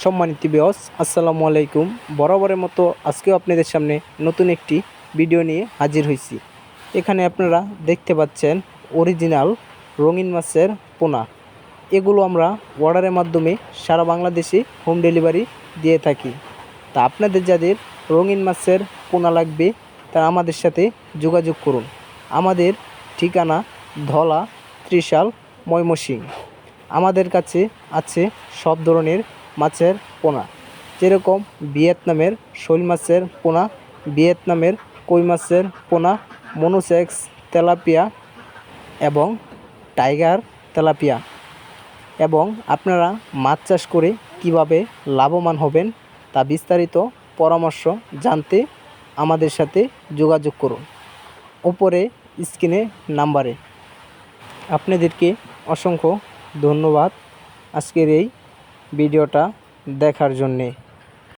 সম্মানিত ভিউয়ার্স, আসসালামু আলাইকুম। বরাবরের মতো আজকেও আপনাদের সামনে নতুন একটি ভিডিও নিয়ে হাজির হয়েছি। এখানে আপনারা দেখতে পাচ্ছেন অরিজিনাল রঙিন মাছের পোনা। এগুলো আমরা অর্ডারের মাধ্যমে সারা বাংলাদেশে হোম ডেলিভারি দিয়ে থাকি। তা আপনাদের যাদের রঙিন মাছের পোনা লাগবে তারা আমাদের সাথে যোগাযোগ করুন। আমাদের ঠিকানা ধলা, ত্রিশাল, ময়মনসিংহ। আমাদের কাছে আছে সব ধরনের মাছের পোনা, যেরকম ভিয়েতনামের শৈল মাছের পোনা, ভিয়েতনামের কই মাছের পোনা, মনোসেক্স তেলাপিয়া এবং টাইগার তেলাপিয়া। এবং আপনারা মাছ চাষ করে কিভাবে লাভবান হবেন তা বিস্তারিত পরামর্শ জানতে আমাদের সাথে যোগাযোগ করুন উপরে স্ক্রিনে নাম্বারে। আপনাদেরকে অসংখ্য ধন্যবাদ আজকের এই ভিডিওটা দেখার জন্যে।